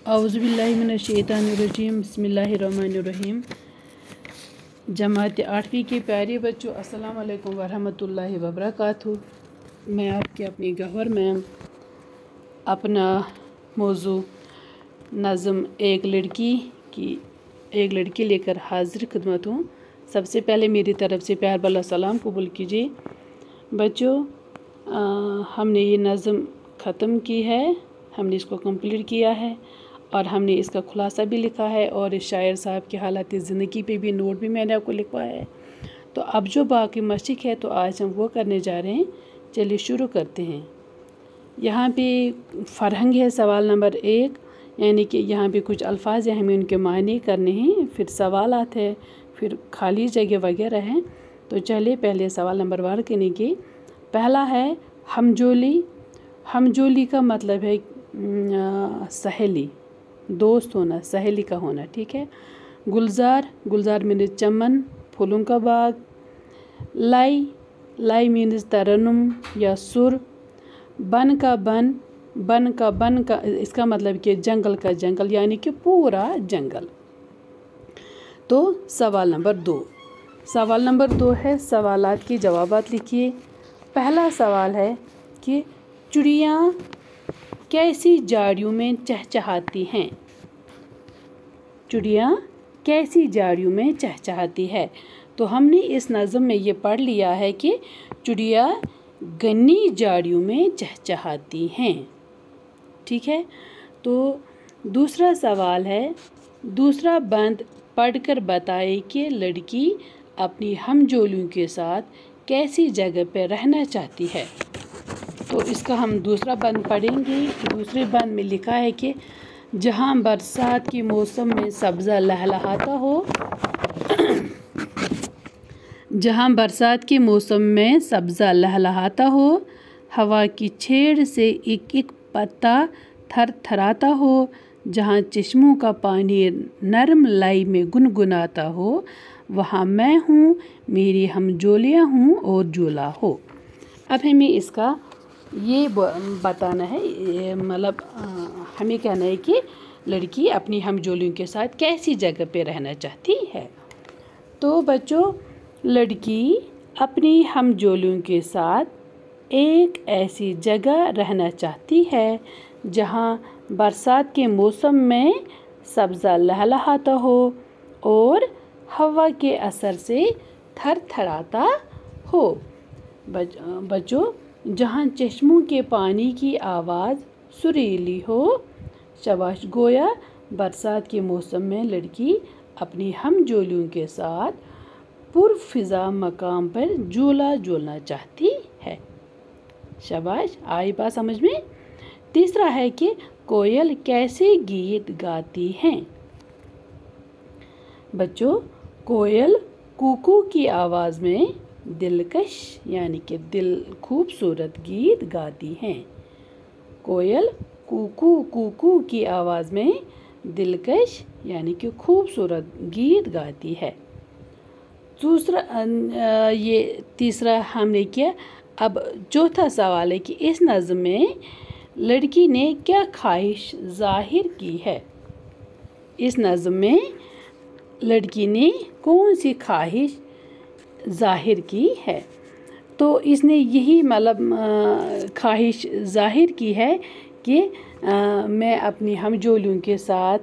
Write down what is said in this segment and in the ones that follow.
औज़ुबिल्लाहि मिनश्शैतानिर्रजीम बिस्मिल्लाहिर्रहमानिर्रहीम। जमात 8वीं के प्यारे बच्चों, अस्सलाम वालेकुम वरहमतुल्लाहि वबरकातुहू। मैं आपके अपनी गौहर मैम अपना मौजू नज़म एक लड़की लेकर हाजिर खिदमत हूँ। सबसे पहले मेरी तरफ़ से प्यार भला सलाम कबूल कीजिए। बच्चों, हमने ये नज़म ख़त्म की है, हमने इसको कंप्लीट किया है और हमने इसका खुलासा भी लिखा है और इस शायर साहब की हालत ज़िंदगी पे भी नोट भी मैंने आपको लिखवाया है। तो अब जो बाकी मशक है तो आज हम वो करने जा रहे हैं। चलिए शुरू करते हैं। यहाँ पे फ़रहंग है सवाल नंबर 1, यानी कि यहाँ पे कुछ अल्फाज हैं, हमें उनके मायने करने हैं, फिर सवालात है, फिर खाली जगह वगैरह हैं। तो चलिए पहले सवाल नंबर 1 करने के। पहला है हमजोली। हमजोली का मतलब है सहेली, दोस्त होना, सहेली का होना, ठीक है। गुलजार, गुलजार मीन्स चमन, फूलों का बाग। लाई, लाई मीन्स तरन्नुम या सुर। बन का बन का इसका मतलब कि जंगल का जंगल, यानी कि पूरा जंगल। तो सवाल नंबर 2, सवाल नंबर 2 है सवालात की जवाबात लिखिए। पहला सवाल है कि चिड़ियाँ कैसी झाड़ियों में चहचहाती हैं। चिड़ियाँ कैसी झाड़ियों में चहचहाती है। तो हमने इस नज़म में ये पढ़ लिया है कि चिड़िया घनी झाड़ियों में चहचहाती हैं, ठीक है। तो दूसरा सवाल है, दूसरा बंद पढ़कर बताए कि लड़की अपनी हमजोलियों के साथ कैसी जगह पर रहना चाहती है। तो इसका हम दूसरा बंद पढ़ेंगे। दूसरे बंद में लिखा है कि जहाँ बरसात के मौसम में सब्ज़ा लहलहाता हो जहाँ बरसात के मौसम में सब्ज़ा लहलहाता हो, हवा की छेड़ से एक एक पत्ता थरथराता हो, जहाँ चश्मों का पानी नरम लाई में गुनगुनाता हो, वहाँ मैं हूँ, मेरी हमजोलियाँ हूँ और झूला हो। अब हमें इसका ये बताना है, मतलब हमें कहना है कि लड़की अपनी हमजोलियों के साथ कैसी जगह पे रहना चाहती है। तो बच्चों, लड़की अपनी हमजोलियों के साथ एक ऐसी जगह रहना चाहती है जहाँ बरसात के मौसम में सब्ज़ा लहलहाता हो और हवा के असर से थरथराता हो। बच्चों, जहाँ चश्मों के पानी की आवाज़ सुरीली हो। शाबाश। गोया बरसात के मौसम में लड़की अपनी हमजोलियों के साथ पुरफ़िज़ा मकाम पर झूला झूलना चाहती है। शाबाश। आई बात समझ में। तीसरा है कि कोयल कैसे गीत गाती हैं। बच्चों, कोयल कूकू की आवाज़ में दिलकश यानी कि खूबसूरत गीत गाती हैं। कोयल कूकू कूकू की आवाज़ में दिलकश यानी कि खूबसूरत गीत गाती है। ये तीसरा हमने किया। अब चौथा सवाल है कि इस नज़म में लड़की ने क्या ख्वाहिश ज़ाहिर की है। इस नज़म में लड़की ने कौन सी ख्वाहिश ज़ाहिर की है। तो इसने यही मतलब ख्वाहिश ज़ाहिर की है कि मैं अपनी हमजोलियों के साथ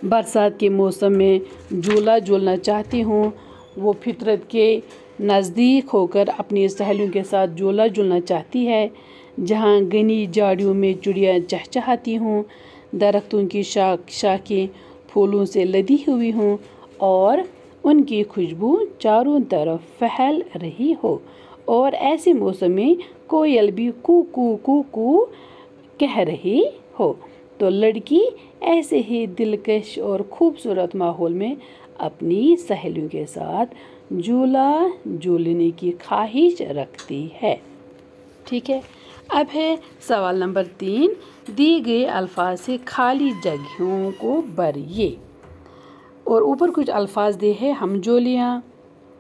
बरसात के मौसम में झूला झूलना चाहती हूँ। वो फितरत के नज़दीक होकर अपनी सहेलियों के साथ झूला झूलना चाहती है, जहाँ घनी झाड़ियों में चिड़िया चहचहाती हों, दरख्तों की शाखें फूलों से लदी हुई हों और उनकी खुशबू चारों तरफ फैल रही हो, और ऐसे मौसम में कोयल भी कू कू कू कू कह रही हो। तो लड़की ऐसे ही दिलकश और खूबसूरत माहौल में अपनी सहेलियों के साथ झूला झूलने की ख्वाहिश रखती है, ठीक है। अब है सवाल नंबर 3, दिए गए अल्फाज से खाली जगहों को भरिए। और ऊपर कुछ अल्फाज दे हैं, हमजोलियाँ,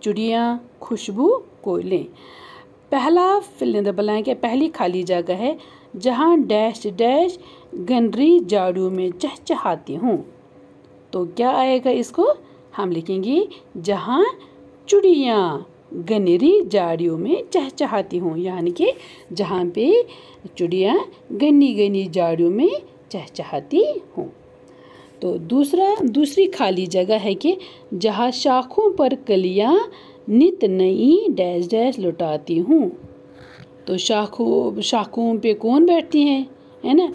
चिड़ियाँ, खुशबू, कोयलें। पहला फिल इन द ब्लैंक है, पहली खाली जगह है जहाँ डैश डैश गहरी झाड़ियों में चहचहाती हूँ। तो क्या आएगा इसको? हम लिखेंगे जहाँ चिड़ियाँ गहरी झाड़ियों में चहचहाती हूँ, यानी कि जहाँ पे चिड़ियाँ घनी झाड़ियों में चहचहाती हूँ। तो दूसरी खाली जगह है कि जहाँ शाखों पर कलियाँ नित नई डैश डैश लुटाती हूँ। तो शाखों पे कौन बैठती हैं, है ना?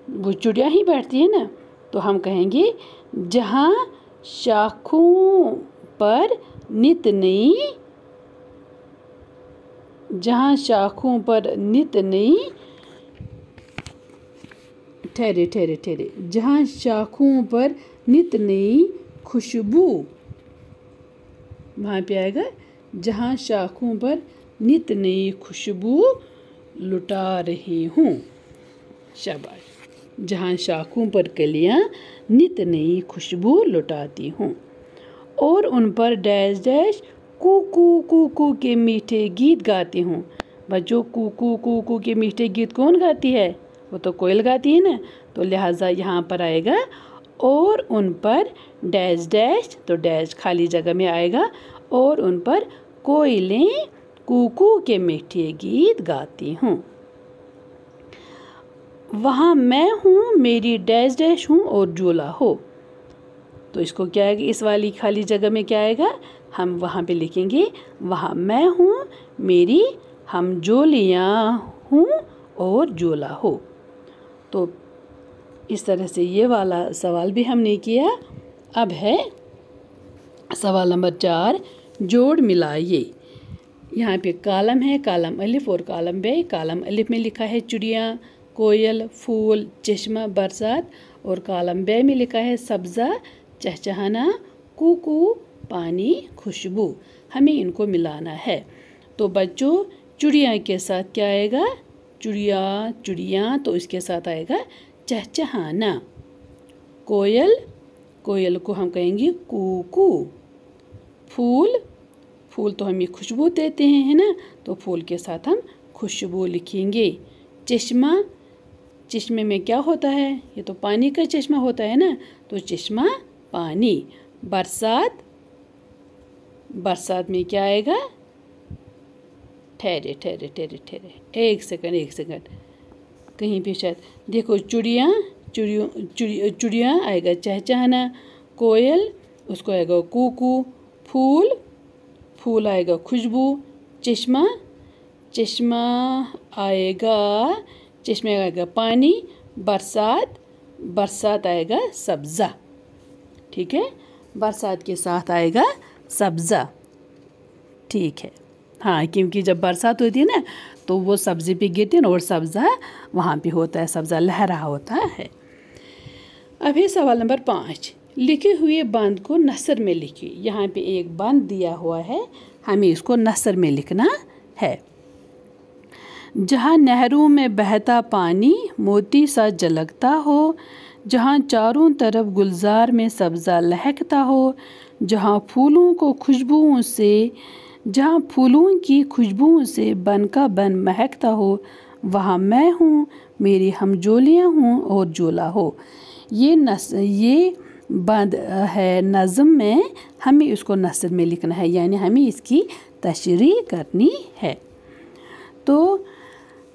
वो चिड़िया ही बैठती है ना। तो हम कहेंगे जहाँ शाखों पर नित नई ठहरे जहाँ शाखों पर नित नई खुशबू, वहाँ पे आएगा जहाँ शाखों पर नित नई खुशबू लुटा रही हूँ। शाबाश। जहाँ शाखों पर कलियाँ नित नई खुशबू लुटाती हूँ और उन पर डैश डैश कू के मीठे गीत गाती हूँ। बच्चों, कू के मीठे गीत कौन गाती है? वो तो कोयल गाती है ना। तो लिहाजा यहाँ पर आएगा और उन पर डैश डैश, तो डैश खाली जगह में आएगा, और उन पर कोयलें कू के मीठे गीत गाती हूँ। वहाँ मैं हूँ, मेरी डैश डैश हूँ और झूला हो। तो इसको क्या आएगा? इस वाली खाली जगह में क्या आएगा? हम वहाँ पे लिखेंगे वहाँ मैं हूँ, मेरी हमजोलियाँ हूँ और झूला हो। तो इस तरह से ये वाला सवाल भी हमने किया। अब है सवाल नंबर 4, जोड़ मिलाइए। यहाँ पे कॉलम है, कॉलम अलिफ और कॉलम बे। कॉलम अलिफ में लिखा है चिड़िया, कोयल, फूल, चश्मा, बरसात, और कॉलम बे में लिखा है सब्ज़ा, चहचहाना, कू, पानी, खुशबू। हमें इनको मिलाना है। तो बच्चों, चिड़िया के साथ क्या आएगा? चिड़िया, तो इसके साथ आएगा चहचहाना। कोयल को हम कहेंगे कू। फूल तो हमें खुशबू देते हैं, है ना। तो फूल के साथ हम खुशबू लिखेंगे। चश्मे में क्या होता है? ये तो पानी का चश्मा होता है ना। तो चश्मा पानी। बरसात में क्या आएगा? ठहरे एक सेकंड, कहीं पे शायद देखो, चिड़िया आएगा चहचहाना, कोयल उसको आएगा कू, फूल आएगा खुशबू, चश्मा आएगा पानी, बरसात आएगा सब्ज़ा। ठीक है, बरसात के साथ आएगा सब्ज़ा। ठीक है, हाँ, क्योंकि जब बरसात होती है ना तो वो सब्ज़ी पे गिरती है ना, और सब्ज़ा वहाँ पे होता है, सब्ज़ा लहरा होता है। अभी सवाल नंबर 5, लिखे हुए बंद को नसर में लिखिए। यहाँ पे एक बंद दिया हुआ है, हमें इसको नसर में लिखना है। जहाँ नहरों में बहता पानी मोती सा झलकता हो, जहाँ चारों तरफ गुलजार में सब्ज़ा लहकता हो, जहाँ फूलों की खुशबुओं से बन का बन महकता हो, वहाँ मैं हूँ, मेरी हमजोलियाँ हूँ और झूला हो। ये बंद है नज़म में, हमें इसको नसर में लिखना है, यानी हमें इसकी तशरीह करनी है। तो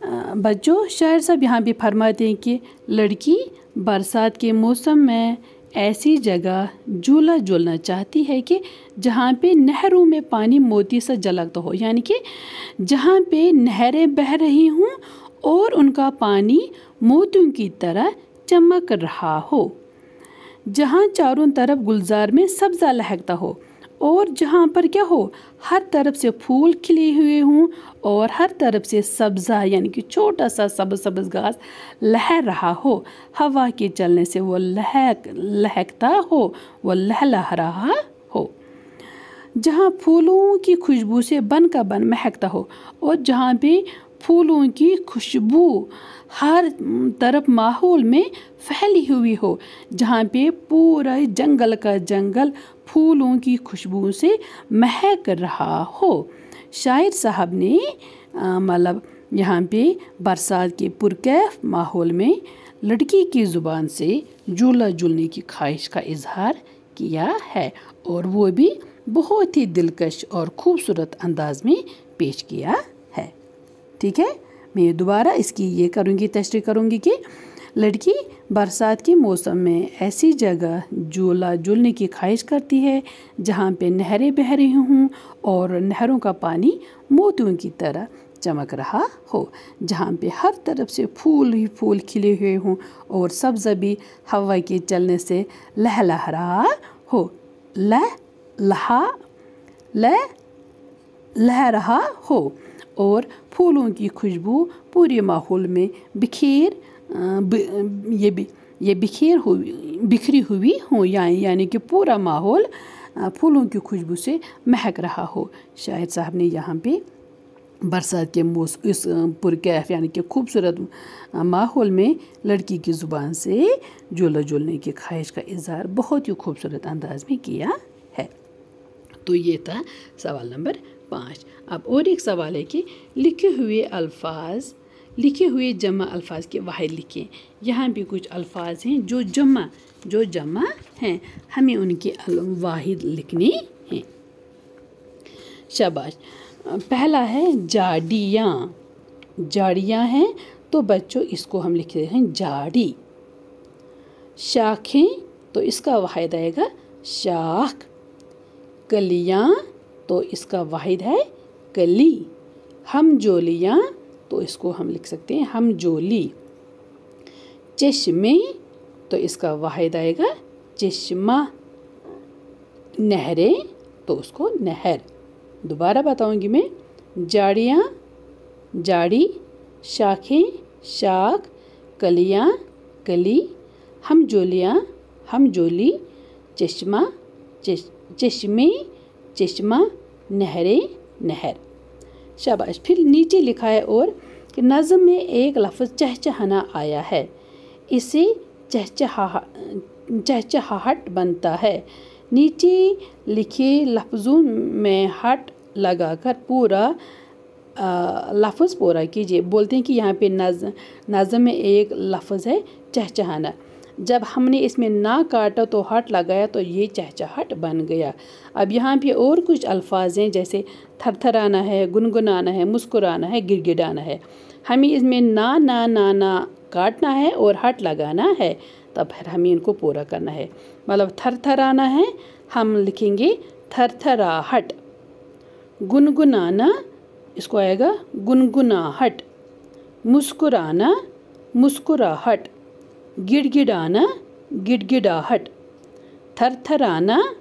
बच्चों, शायर साहब यहाँ भी फरमाते हैं कि लड़की बरसात के मौसम में ऐसी जगह झूला झूलना चाहती है कि जहाँ पे नहरों में पानी मोती सा झलकता हो, यानी कि जहाँ पे नहरें बह रही हों और उनका पानी मोतियों की तरह चमक रहा हो, जहाँ चारों तरफ गुलजार में सब्ज़ा लहकता हो, और जहाँ पर क्या हो, हर तरफ से फूल खिले हुए हों और हर तरफ से सब्ज़ा यानी कि छोटा सा सब्ज़ घास लहर रहा हो, हवा के चलने से वो लहकता हो, वो लहलहा रहा हो, जहाँ फूलों की खुशबू से बन का बन महकता हो, और जहाँ पे फूलों की खुशबू हर तरफ माहौल में फैली हुई हो, जहाँ पे पूरा जंगल का जंगल फूलों की खुशबू से महक रहा हो। शायर साहब ने मतलब यहाँ पे बरसात के पुरकैफ माहौल में लड़की की ज़ुबान से झूला झूलने की ख्वाहिश का इजहार किया है, और वो भी बहुत ही दिलकश और खूबसूरत अंदाज में पेश किया है। ठीक है, मैं दोबारा इसकी ये करूँगी, तशरीह करूँगी कि लड़की बरसात के मौसम में ऐसी जगह झूला झूलने की ख्वाहिश करती है जहाँ पे नहरें बह रही हों और नहरों का पानी मोतियों की तरह चमक रहा हो, जहाँ पे हर तरफ से फूल ही फूल खिले हुए हों और सब्ज़ भी हवा के चलने से लहलहा रहा हो, लह रहा हो, और फूलों की खुशबू पूरे माहौल में बिखरी हुई हो, यानी कि पूरा माहौल फूलों की खुशबू से महक रहा हो। शायर साहब ने यहाँ पे बरसात के मौसम इस पुरकैफ यानी कि खूबसूरत माहौल में लड़की की ज़ुबान से झूला झूलने की ख्वाहिश का इजहार बहुत ही खूबसूरत अंदाज में किया है। तो ये था सवाल नंबर 5। अब और एक सवाल है कि लिखे हुए जमा अल्फाज के वाहिद लिखें। यहाँ भी कुछ अल्फाज हैं जो जमा हैं, हमें उनके वाहिद लिखने हैं। शाबाश। पहला है जाड़ियाँ हैं, तो बच्चों इसको हम लिखते हैं जाड़ी। शाखें, तो इसका वाहिद आएगा शाख। कलियाँ, तो इसका वाहिद है कली। हमजोलियाँ, तो इसको हम लिख सकते हैं हमजोली। चश्मे, तो इसका वाहिद आएगा चश्मा। नहरें, तो उसको नहर। दोबारा बताऊंगी मैं, जाड़ियाँ जाड़ी, शाखें शाख, कलियाँ कली, हमजोलियाँ हमजोली, चश्मे चश्मा, नहरें नहर। शाबाश। फिर नीचे लिखा है और कि नज़म में एक लफ्ज़ चहचहाना आया है, इसे चहचहाहट बनता है। नीचे लिखे लफ्ज़ों में हट लगाकर पूरा लफ्ज़ पूरा कीजिए। बोलते हैं कि यहाँ पे नज़म में एक लफ्ज़ है चहचहाना, जब हमने इसमें ना काटा तो हट लगाया तो ये चहचहाट बन गया। अब यहाँ पे और कुछ अल्फाज हैं, जैसे थरथराना है, गुनगुनाना है, मुस्कुराना है, गिड़गिड़ाना है। हमें इसमें ना काटना है और हट लगाना है, तब फिर हमें इनको पूरा करना है। मतलब थरथराना है, हम लिखेंगे थरथराहट। गुनगुनाना, इसको आएगा गुनगुनाहट। मुस्कुराना, मुस्कुराहट। गिड़गिड़ाना, गिड़गिड़ाहट। थरथराना,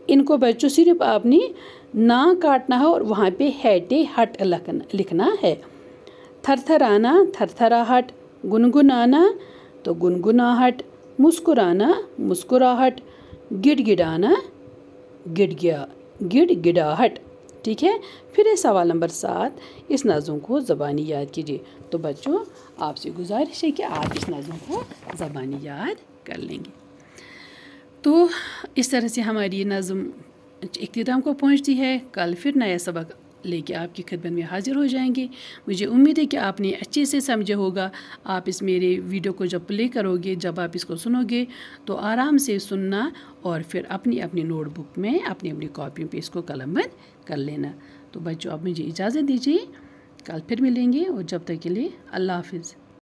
इनको बच्चों सिर्फ आपने ना काटना है और वहाँ पे हैटे हट लिखना है। थरथराना, थरथराहट। गुनगुनाना, तो गुनगुनाहट। मुस्कुराना, मुस्कुराहट। गिड़गिड़ाना, गिड़गिड़ाहट। ठीक है। फिर है सवाल नंबर 7, इस नज़म को ज़बानी याद कीजिए। तो बच्चों आपसे गुजारिश है कि आप इस नज़म को ज़बानी याद कर लेंगे। तो इस तरह से हमारी ये नज़म इख्तिताम को पहुंचती है। कल फिर नया सबक लेके आपकी खिदमत में हाजिर हो जाएंगे। मुझे उम्मीद है कि आपने अच्छे से समझा होगा। आप इस मेरे वीडियो को जब प्ले करोगे, जब आप इसको सुनोगे तो आराम से सुनना और फिर अपनी अपनी नोटबुक में अपनी अपनी कॉपियों पे इसको कलमबंद कर लेना। तो बच्चों अब मुझे इजाज़त दीजिए, कल फिर मिलेंगे और जब तक के लिए अल्लाह हाफिज़।